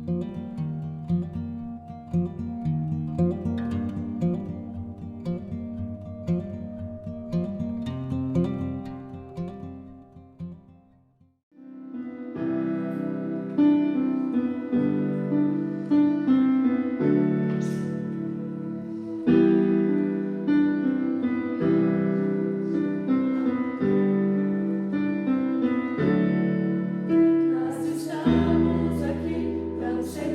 Nós estamos aqui para o Senhor.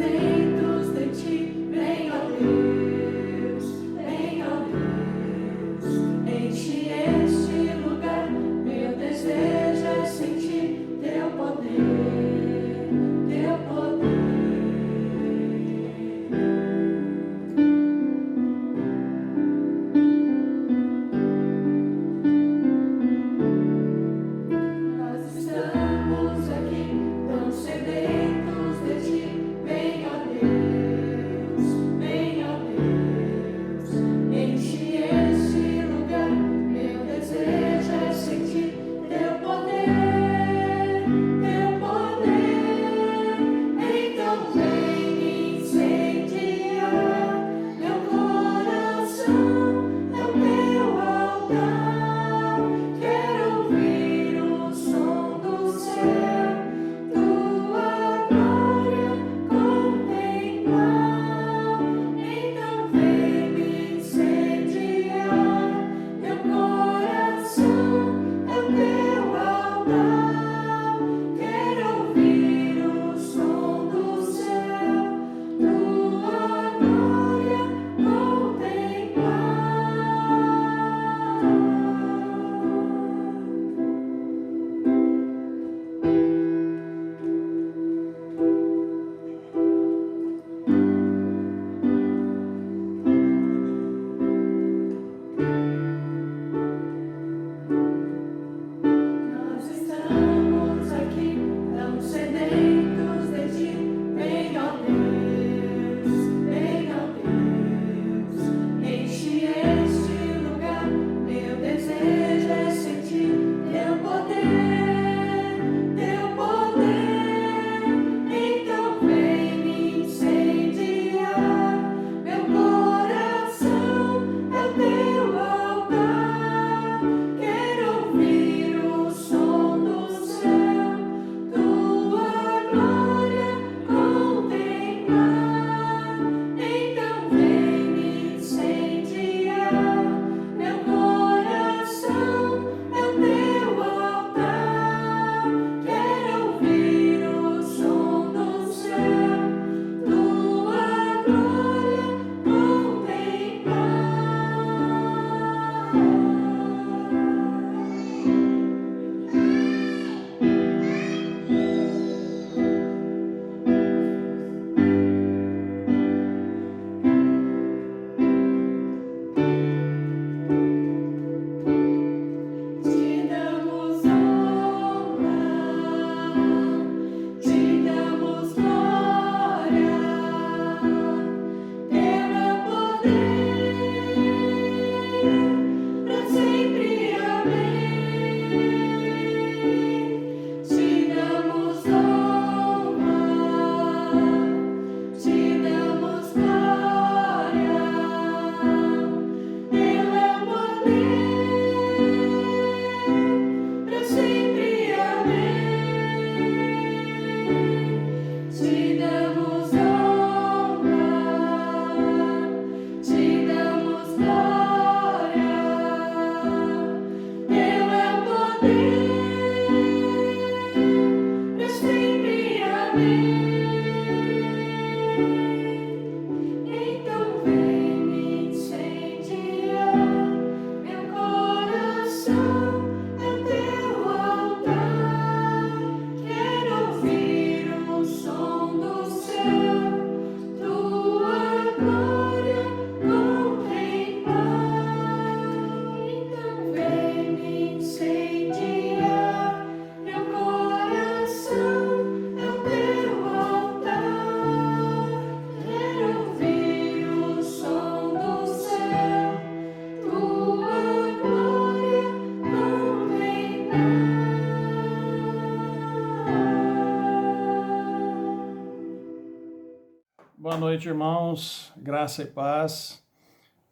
Boa noite, irmãos. Graça e paz.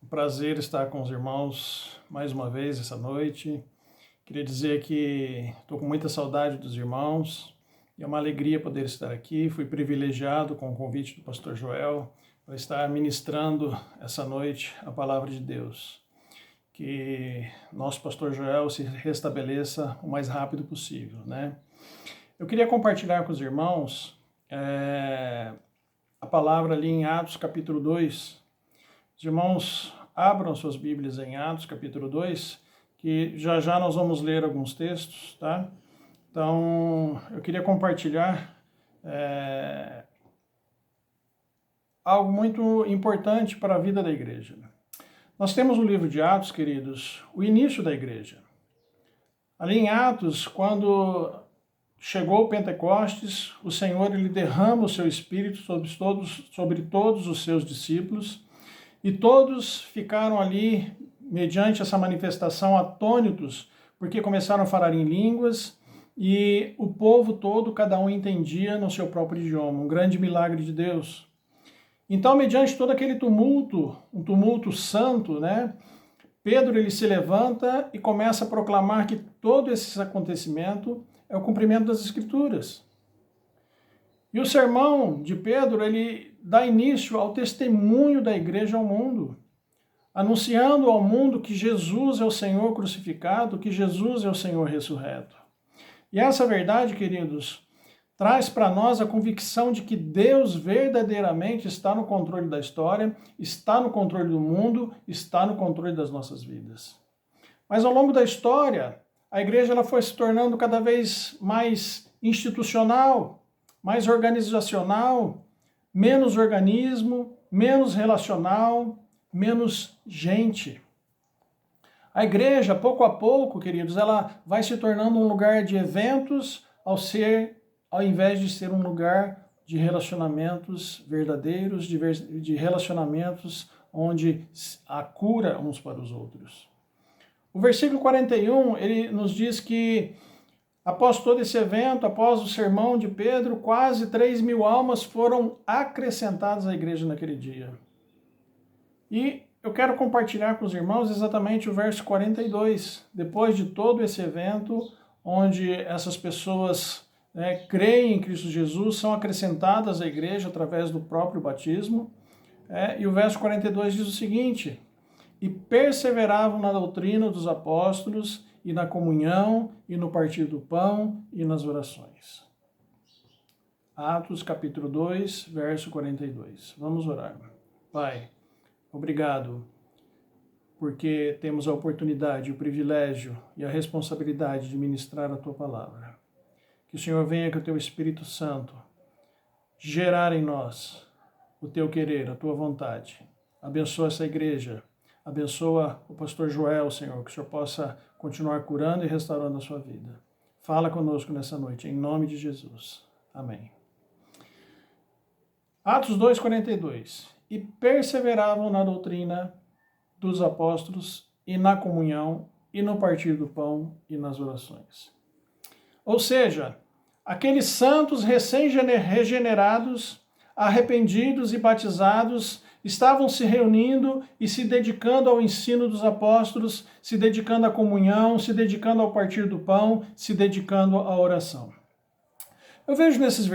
Um prazer estar com os irmãos mais uma vez essa noite. Queria dizer que estou com muita saudade dos irmãos e é uma alegria poder estar aqui. Fui privilegiado com o convite do pastor Joel para estar ministrando essa noite a palavra de Deus. Que nosso pastor Joel se restabeleça o mais rápido possível, né? Eu queria compartilhar com os irmãos a palavra ali em Atos capítulo 2. Os irmãos abram suas Bíblias em Atos capítulo 2, que já nós vamos ler alguns textos, tá? Então, eu queria compartilhar algo muito importante para a vida da igreja. Nós temos no livro de Atos, queridos, o início da igreja. Ali em Atos, quando chegou o Pentecostes, o Senhor ele derrama o seu Espírito sobre todos os seus discípulos, e todos ficaram ali, mediante essa manifestação, atônitos, porque começaram a falar em línguas, e o povo todo, cada um entendia no seu próprio idioma, um grande milagre de Deus. Então, mediante todo aquele tumulto, um tumulto santo, né? Pedro ele se levanta e começa a proclamar que todo esse acontecimento é o cumprimento das Escrituras. E o sermão de Pedro, ele dá início ao testemunho da igreja ao mundo, anunciando ao mundo que Jesus é o Senhor crucificado, que Jesus é o Senhor ressurreto. E essa verdade, queridos, traz para nós a convicção de que Deus verdadeiramente está no controle da história, está no controle do mundo, está no controle das nossas vidas. Mas ao longo da história, a igreja ela foi se tornando cada vez mais institucional, mais organizacional, menos organismo, menos relacional, menos gente. A igreja, pouco a pouco, queridos, ela vai se tornando um lugar de eventos ao invés de ser um lugar de relacionamentos verdadeiros, de relacionamentos onde há cura uns para os outros. O versículo 41, ele nos diz que após todo esse evento, após o sermão de Pedro, quase 3.000 almas foram acrescentadas à igreja naquele dia. E eu quero compartilhar com os irmãos exatamente o verso 42. Depois de todo esse evento, onde essas pessoas creem em Cristo Jesus, são acrescentadas à igreja através do próprio batismo. E o verso 42 diz o seguinte: e perseveravam na doutrina dos apóstolos, e na comunhão, e no partir do pão, e nas orações. Atos capítulo 2, verso 42. Vamos orar. Pai, obrigado, porque temos a oportunidade, o privilégio e a responsabilidade de ministrar a Tua palavra. Que o Senhor venha com o Teu Espírito Santo gerar em nós o Teu querer, a Tua vontade. Abençoa essa igreja. Abençoa o pastor Joel, Senhor, que o Senhor possa continuar curando e restaurando a sua vida. Fala conosco nessa noite, em nome de Jesus. Amém. Atos 2:42. E perseveravam na doutrina dos apóstolos e na comunhão e no partir do pão e nas orações. Ou seja, aqueles santos recém-regenerados, arrependidos e batizados, estavam se reunindo e se dedicando ao ensino dos apóstolos, se dedicando à comunhão, se dedicando ao partir do pão, se dedicando à oração. Eu vejo nesse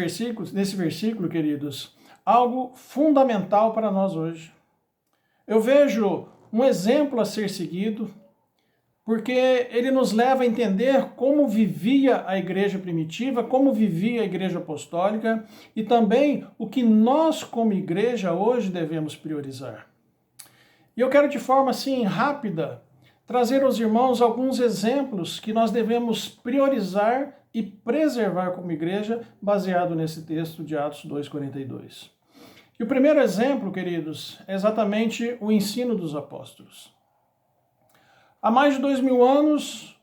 versículo, queridos, algo fundamental para nós hoje. Eu vejo um exemplo a ser seguido, porque ele nos leva a entender como vivia a igreja primitiva, como vivia a igreja apostólica e também o que nós, como igreja, hoje devemos priorizar. E eu quero, de forma assim rápida, trazer aos irmãos alguns exemplos que nós devemos priorizar e preservar como igreja, baseado nesse texto de Atos 2:42. E o primeiro exemplo, queridos, é exatamente o ensino dos apóstolos. Há mais de 2.000 anos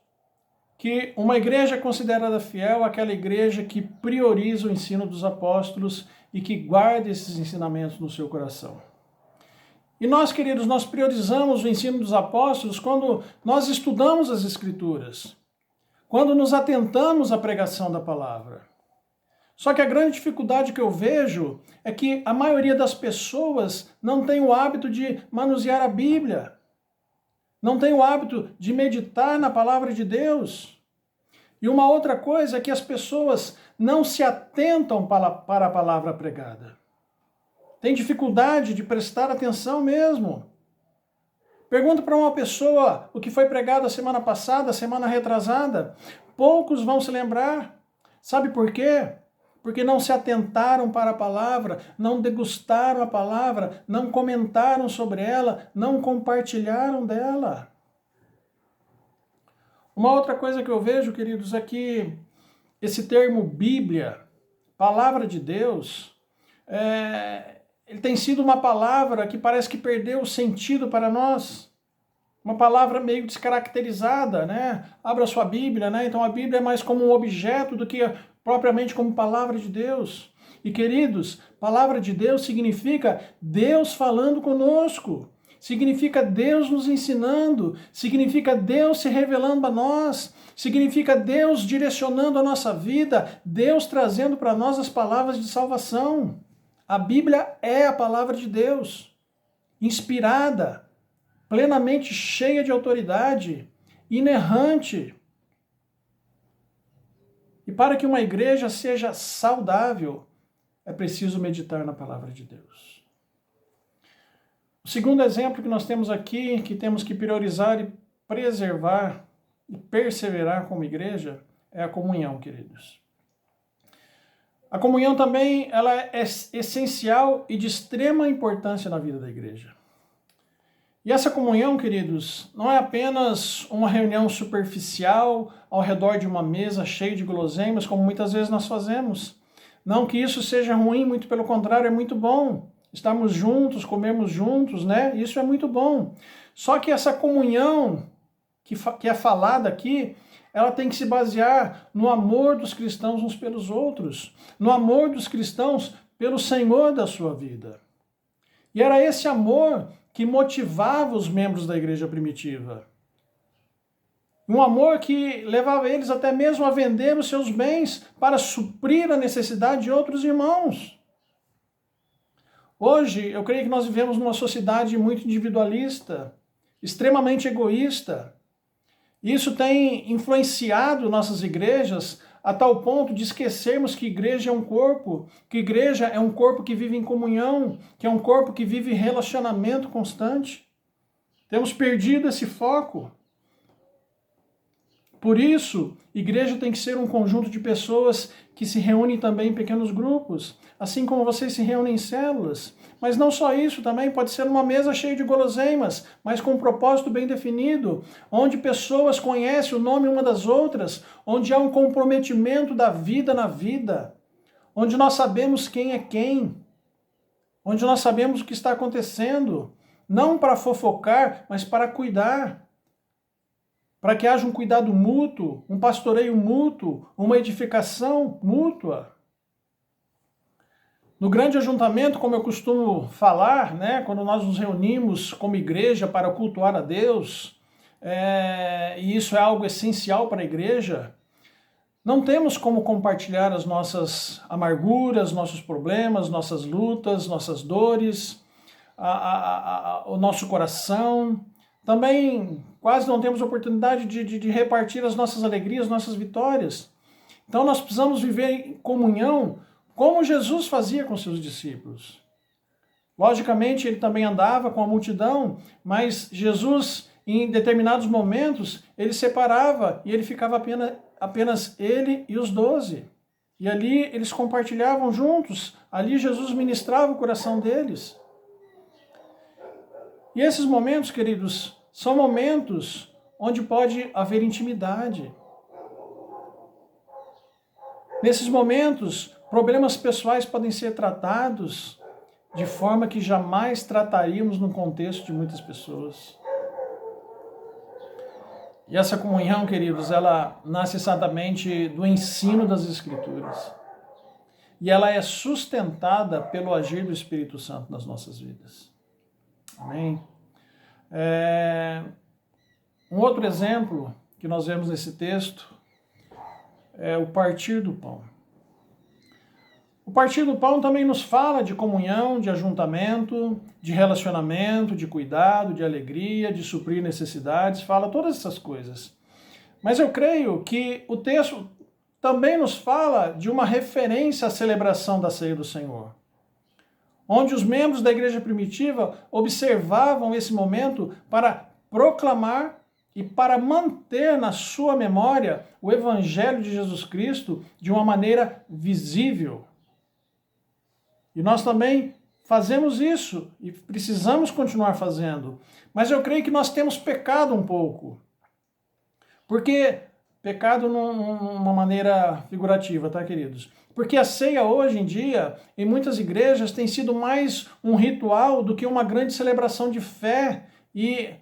que uma igreja é considerada fiel, aquela igreja que prioriza o ensino dos apóstolos e que guarda esses ensinamentos no seu coração. E nós, queridos, nós priorizamos o ensino dos apóstolos quando nós estudamos as Escrituras, quando nos atentamos à pregação da palavra. Só que a grande dificuldade que eu vejo é que a maioria das pessoas não tem o hábito de manusear a Bíblia, não tem o hábito de meditar na palavra de Deus. E uma outra coisa é que as pessoas não se atentam para a palavra pregada. Tem dificuldade de prestar atenção mesmo. Pergunta para uma pessoa o que foi pregado a semana passada, a semana retrasada. Poucos vão se lembrar. Sabe por quê? Porque não se atentaram para a palavra, não degustaram a palavra, não comentaram sobre ela, não compartilharam dela. Uma outra coisa que eu vejo, queridos, é que esse termo Bíblia, palavra de Deus, ele tem sido uma palavra que parece que perdeu o sentido para nós. Uma palavra meio descaracterizada, né? Abra sua Bíblia, né? Então a Bíblia é mais como um objeto do que propriamente como palavra de Deus. E queridos, palavra de Deus significa Deus falando conosco. Significa Deus nos ensinando, significa Deus se revelando a nós, significa Deus direcionando a nossa vida, Deus trazendo para nós as palavras de salvação. A Bíblia é a palavra de Deus, inspirada, plenamente cheia de autoridade, inerrante. E para que uma igreja seja saudável, é preciso meditar na palavra de Deus. O segundo exemplo que nós temos aqui, que temos que priorizar e preservar e perseverar como igreja, é a comunhão, queridos. A comunhão também ela é essencial e de extrema importância na vida da igreja. E essa comunhão, queridos, não é apenas uma reunião superficial ao redor de uma mesa cheia de guloseimas, como muitas vezes nós fazemos. Não que isso seja ruim, muito pelo contrário, é muito bom. Estarmos juntos, comermos juntos, né? Isso é muito bom. Só que essa comunhão que é falada aqui, ela tem que se basear no amor dos cristãos uns pelos outros, no amor dos cristãos pelo Senhor da sua vida. E era esse amor que motivava os membros da igreja primitiva. Um amor que levava eles até mesmo a vender os seus bens para suprir a necessidade de outros irmãos. Hoje, eu creio que nós vivemos numa sociedade muito individualista, extremamente egoísta. Isso tem influenciado nossas igrejas a tal ponto de esquecermos que igreja é um corpo, que igreja é um corpo que vive em comunhão, que é um corpo que vive em relacionamento constante. Temos perdido esse foco. Por isso, igreja tem que ser um conjunto de pessoas que se reúnem também em pequenos grupos, assim como vocês se reúnem em células. Mas não só isso, também pode ser uma mesa cheia de guloseimas, mas com um propósito bem definido, onde pessoas conhecem o nome uma das outras, onde há um comprometimento da vida na vida, onde nós sabemos quem é quem, onde nós sabemos o que está acontecendo, não para fofocar, mas para cuidar. Para que haja um cuidado mútuo, um pastoreio mútuo, uma edificação mútua. No grande ajuntamento, como eu costumo falar, né, quando nós nos reunimos como igreja para cultuar a Deus, e isso é algo essencial para a igreja, não temos como compartilhar as nossas amarguras, nossos problemas, nossas lutas, nossas dores, o nosso coração. Também quase não temos oportunidade de repartir as nossas alegrias, nossas vitórias. Então nós precisamos viver em comunhão como Jesus fazia com seus discípulos. Logicamente, ele também andava com a multidão, mas Jesus, em determinados momentos, ele separava e ele ficava apenas ele e os 12. E ali eles compartilhavam juntos, ali Jesus ministrava o coração deles. E esses momentos, queridos, são momentos onde pode haver intimidade. Nesses momentos, problemas pessoais podem ser tratados de forma que jamais trataríamos no contexto de muitas pessoas. E essa comunhão, queridos, ela nasce exatamente do ensino das Escrituras. E ela é sustentada pelo agir do Espírito Santo nas nossas vidas. Amém? Um outro exemplo que nós vemos nesse texto é o partir do pão. O partir do pão também nos fala de comunhão, de ajuntamento, de relacionamento, de cuidado, de alegria, de suprir necessidades, fala todas essas coisas. Mas eu creio que o texto também nos fala de uma referência à celebração da ceia do Senhor, onde os membros da igreja primitiva observavam esse momento para proclamar e para manter na sua memória o Evangelho de Jesus Cristo de uma maneira visível. E nós também fazemos isso e precisamos continuar fazendo. Mas eu creio que nós temos pecado um pouco. Porque, pecado numa maneira figurativa, tá, queridos? Porque a ceia hoje em dia, em muitas igrejas, tem sido mais um ritual do que uma grande celebração de fé e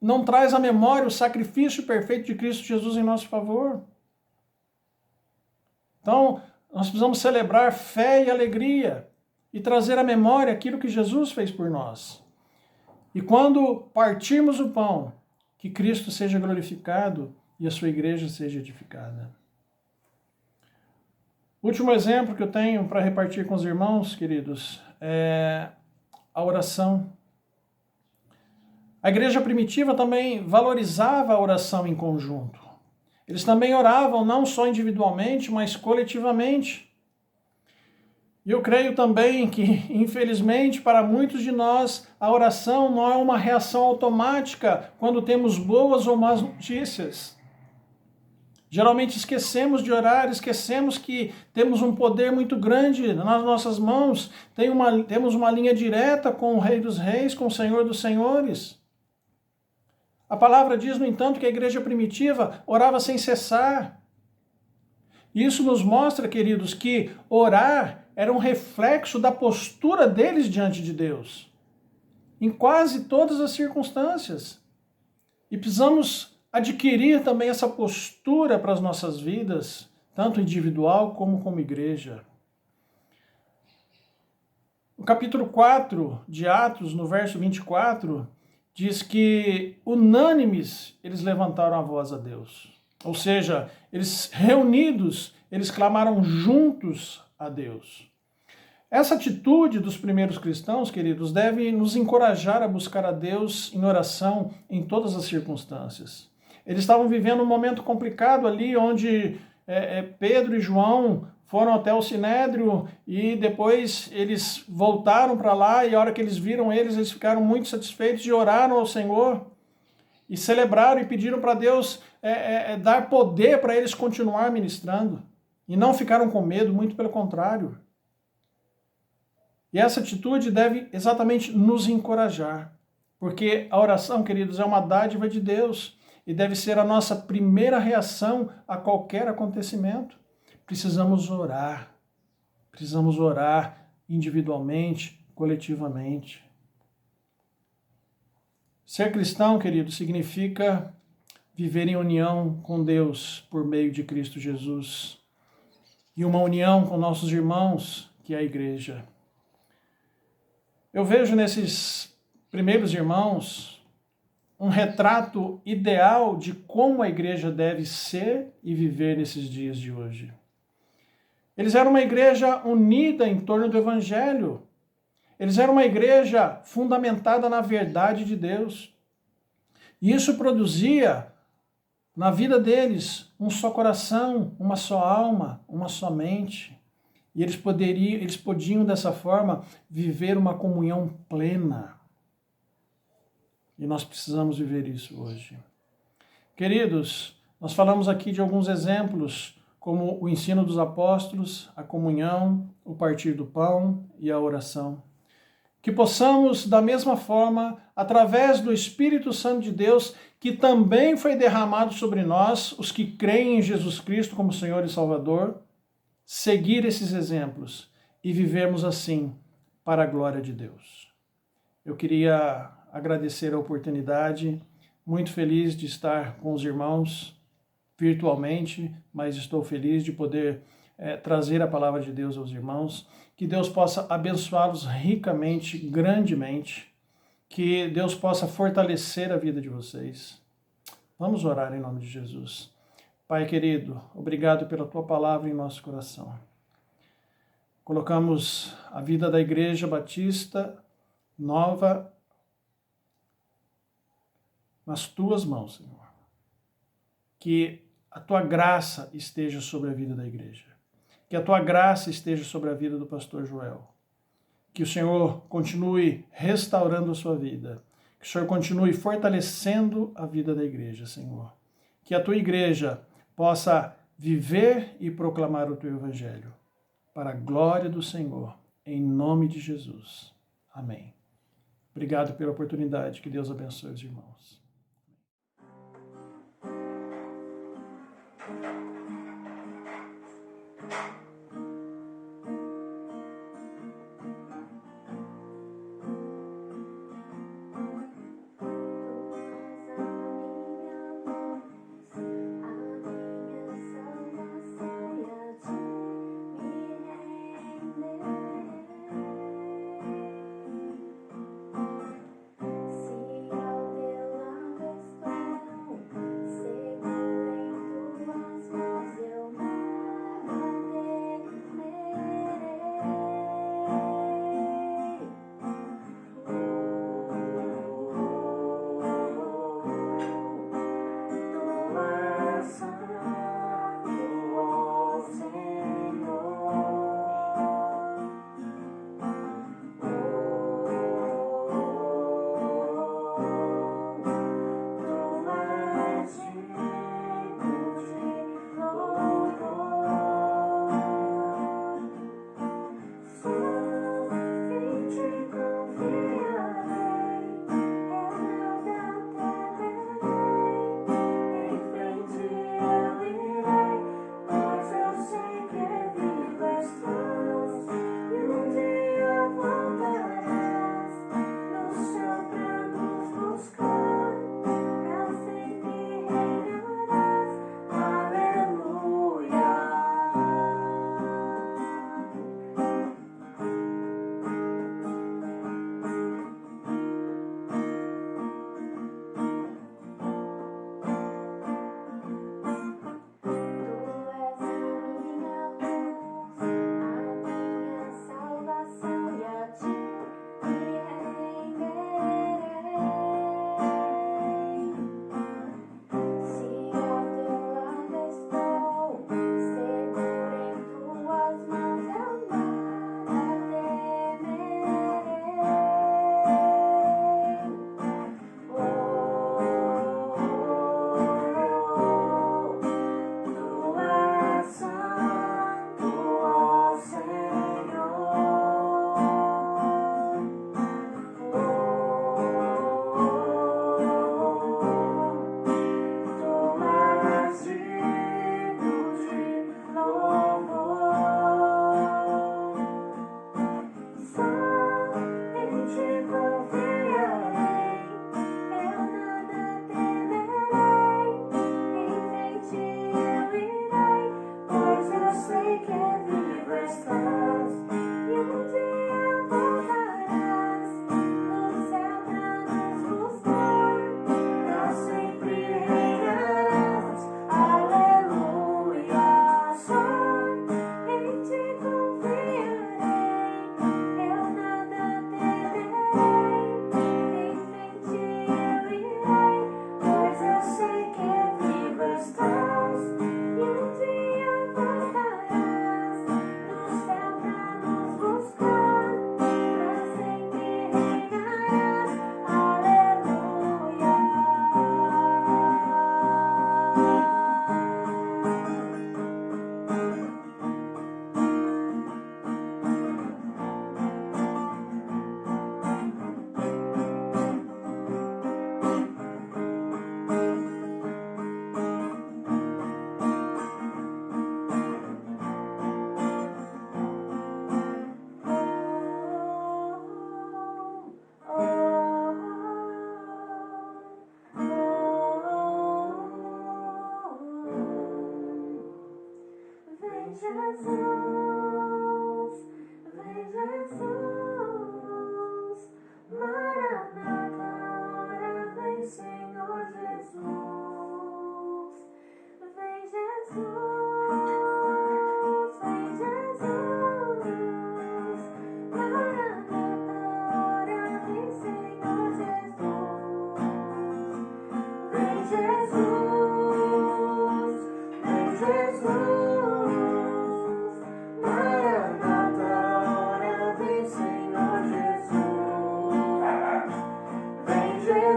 não traz à memória o sacrifício perfeito de Cristo Jesus em nosso favor. Então, nós precisamos celebrar fé e alegria e trazer à memória aquilo que Jesus fez por nós. E quando partirmos o pão, que Cristo seja glorificado e a sua igreja seja edificada. O último exemplo que eu tenho para repartir com os irmãos, queridos, é a oração. A igreja primitiva também valorizava a oração em conjunto. Eles também oravam não só individualmente, mas coletivamente. E eu creio também que, infelizmente, para muitos de nós, a oração não é uma reação automática quando temos boas ou más notícias. Geralmente esquecemos de orar, esquecemos que temos um poder muito grande nas nossas mãos, temos uma linha direta com o Rei dos Reis, com o Senhor dos Senhores. A palavra diz, no entanto, que a igreja primitiva orava sem cessar. Isso nos mostra, queridos, que orar era um reflexo da postura deles diante de Deus, em quase todas as circunstâncias. E precisamos adquirir também essa postura para as nossas vidas, tanto individual como igreja. No capítulo 4 de Atos, no verso 24, diz que unânimes eles levantaram a voz a Deus. Ou seja, eles reunidos, eles clamaram juntos a Deus. Essa atitude dos primeiros cristãos, queridos, deve nos encorajar a buscar a Deus em oração em todas as circunstâncias. Eles estavam vivendo um momento complicado ali, onde Pedro e João foram até o Sinédrio e depois eles voltaram para lá e a hora que eles viram eles ficaram muito satisfeitos e oraram ao Senhor e celebraram e pediram para Deus dar poder para eles continuar ministrando. E não ficaram com medo, muito pelo contrário. E essa atitude deve exatamente nos encorajar, porque a oração, queridos, é uma dádiva de Deus e deve ser a nossa primeira reação a qualquer acontecimento. Precisamos orar individualmente, coletivamente. Ser cristão, querido, significa viver em união com Deus por meio de Cristo Jesus e uma união com nossos irmãos, que é a igreja. Eu vejo nesses primeiros irmãos um retrato ideal de como a igreja deve ser e viver nesses dias de hoje. Eles eram uma igreja unida em torno do Evangelho. Eles eram uma igreja fundamentada na verdade de Deus. E isso produzia na vida deles um só coração, uma só alma, uma só mente. E eles podiam dessa forma viver uma comunhão plena. E nós precisamos viver isso hoje. Queridos, nós falamos aqui de alguns exemplos, como o ensino dos apóstolos, a comunhão, o partir do pão e a oração. Que possamos, da mesma forma, através do Espírito Santo de Deus, que também foi derramado sobre nós, os que creem em Jesus Cristo como Senhor e Salvador, seguir esses exemplos e vivermos assim para a glória de Deus. Eu queria agradecer a oportunidade, muito feliz de estar com os irmãos virtualmente, mas estou feliz de poder trazer a palavra de Deus aos irmãos, que Deus possa abençoá-los ricamente, grandemente, que Deus possa fortalecer a vida de vocês. Vamos orar em nome de Jesus. Pai querido, obrigado pela tua palavra em nosso coração. Colocamos a vida da Igreja Batista Nova nas tuas mãos, Senhor. Que a tua graça esteja sobre a vida da igreja. Que a tua graça esteja sobre a vida do pastor Joel. Que o Senhor continue restaurando a sua vida. Que o Senhor continue fortalecendo a vida da igreja, Senhor. Que a tua igreja possa viver e proclamar o teu evangelho. Para a glória do Senhor, em nome de Jesus. Amém. Obrigado pela oportunidade. Que Deus abençoe os irmãos.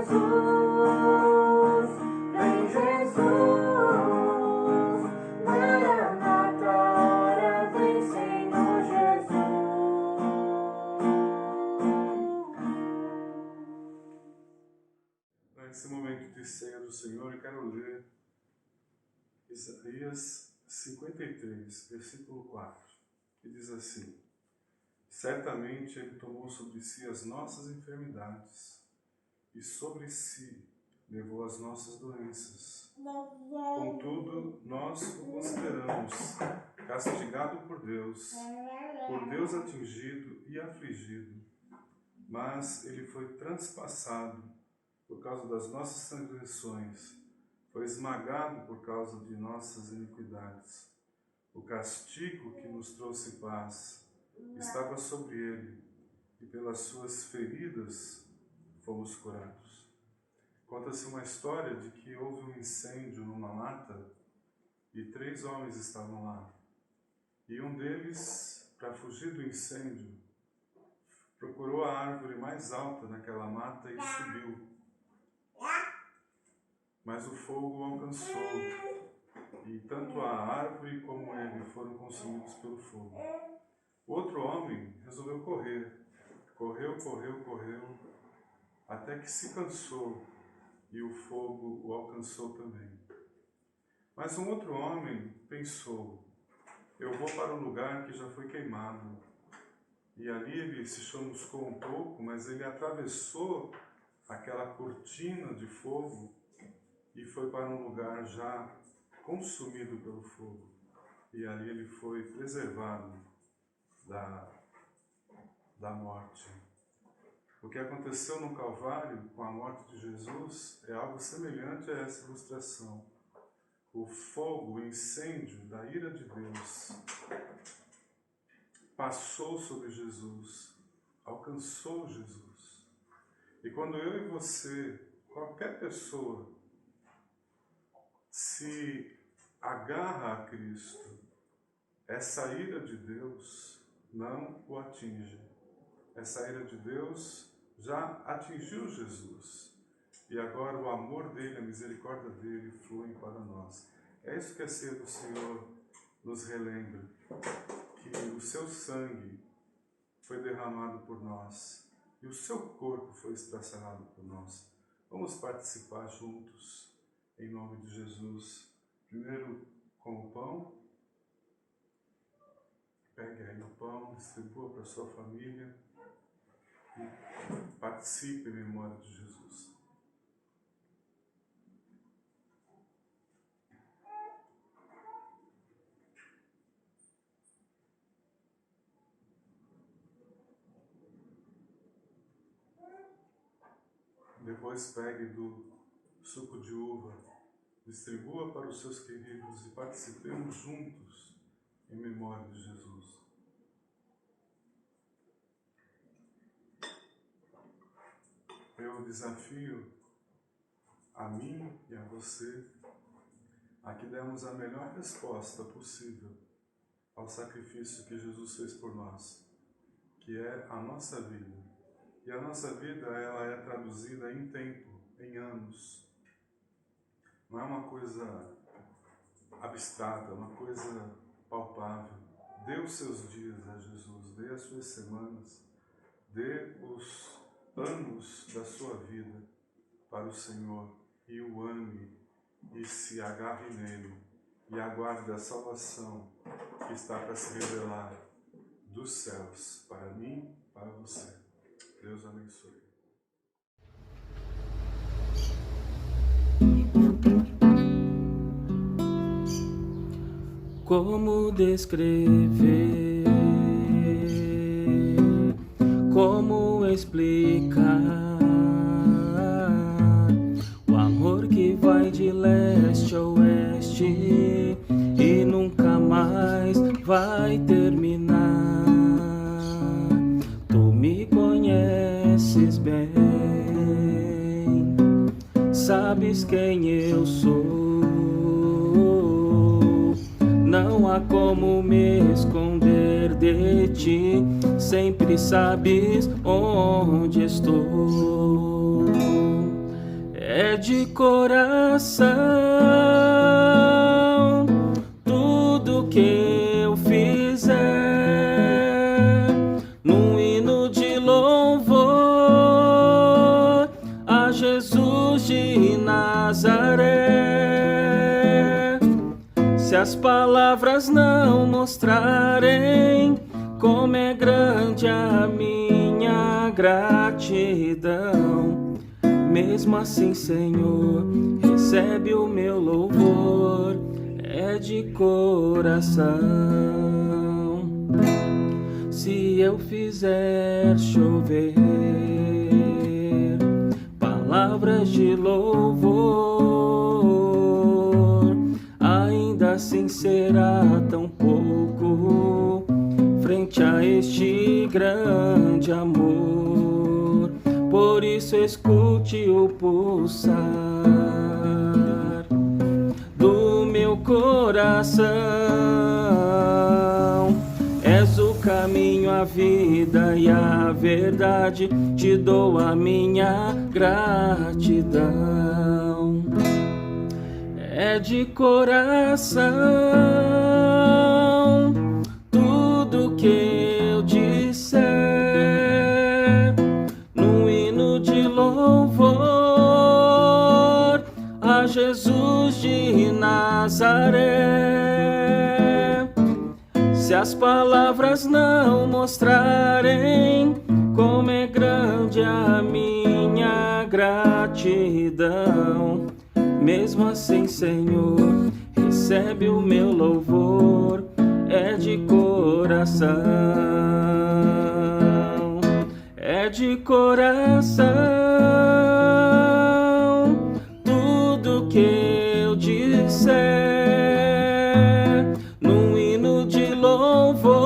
Nesse momento de ceia do Senhor, eu quero ler Isaías 53, versículo 4, que diz assim: certamente Ele tomou sobre si as nossas enfermidades e sobre si levou as nossas doenças. Contudo, nós o consideramos castigado por Deus atingido e afligido, mas Ele foi transpassado por causa das nossas transgressões, foi esmagado por causa de nossas iniquidades. O castigo que nos trouxe paz estava sobre ele, e pelas suas feridas fomos curados. Conta-se uma história de que houve um incêndio numa mata e 3 homens estavam lá. E um deles, para fugir do incêndio, procurou a árvore mais alta naquela mata e subiu. Mas o fogo o alcançou, e tanto a árvore como ele foram consumidos pelo fogo. O outro homem resolveu correr. Correu, até que se cansou, e o fogo o alcançou também. Mas um outro homem pensou: eu vou para o lugar que já foi queimado. E ali ele se chamuscou um pouco, mas ele atravessou aquela cortina de fogo e foi para um lugar já consumido pelo fogo. E ali ele foi preservado da morte. O que aconteceu no Calvário com a morte de Jesus é algo semelhante a essa ilustração. O fogo, o incêndio da ira de Deus passou sobre Jesus, alcançou Jesus. E quando eu e você, qualquer pessoa, se agarra a Cristo, essa ira de Deus não o atinge. Essa ira de Deus já atingiu Jesus. E agora o amor dele, a misericórdia dele flui para nós. É isso que a ceia do Senhor nos relembra, que o seu sangue foi derramado por nós e o seu corpo foi estraçalhado por nós. Vamos participar juntos. Em nome de Jesus, primeiro com o pão, pegue aí o pão, distribua para a sua família e participe em memória de Jesus. Depois pegue do suco de uva, distribua para os seus queridos e participemos juntos em memória de Jesus. Eu desafio a mim e a você a que demos a melhor resposta possível ao sacrifício que Jesus fez por nós, que é a nossa vida. E a nossa vida, ela é traduzida em tempo, em anos. Não é uma coisa abstrata, é uma coisa palpável. Dê os seus dias a Jesus, dê as suas semanas, dê os anos da sua vida para o Senhor e o ame e se agarre nele e aguarde a salvação que está para se revelar dos céus para mim, para você. Deus abençoe. Como descrever, como explicar o amor que vai de leste a oeste e nunca mais vai terminar. Tu me conheces bem, sabes quem eu sou. Não há como me esconder de ti, sempre sabes onde estou. é de coração. Tudo que eu fizer num hino de louvor a Jesus de Nazaré. Se as palavras não mostrarem como é grande a minha gratidão, mesmo assim, Senhor, recebe o meu louvor, é de coração. Se eu fizer chover palavras de louvor, ainda assim será tão pouco frente a este grande amor. Por isso escute o pulsar do meu coração. És o caminho, a vida e a verdade, te dou a minha gratidão. É de coração tudo que eu disser num hino de louvor a Jesus de Nazaré. Se as palavras não mostrarem como é grande a minha gratidão, mesmo assim, Senhor, recebe o meu louvor, é de coração, é de coração. Tudo que eu disser num hino de louvor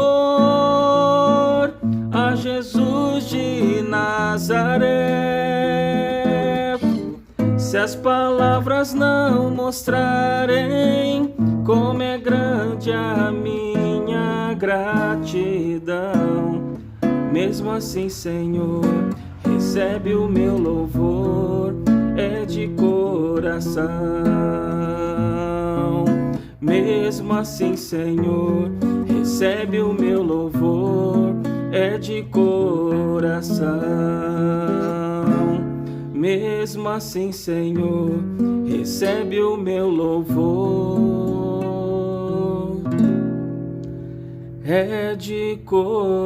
a Jesus de Nazaré. Se as palavras não mostrarem como é grande a minha gratidão, mesmo assim, Senhor, recebe o meu louvor, é de coração. Mesmo assim, Senhor, recebe o meu louvor, é de coração. Mesmo assim, Senhor, recebe o meu louvor, é de coração.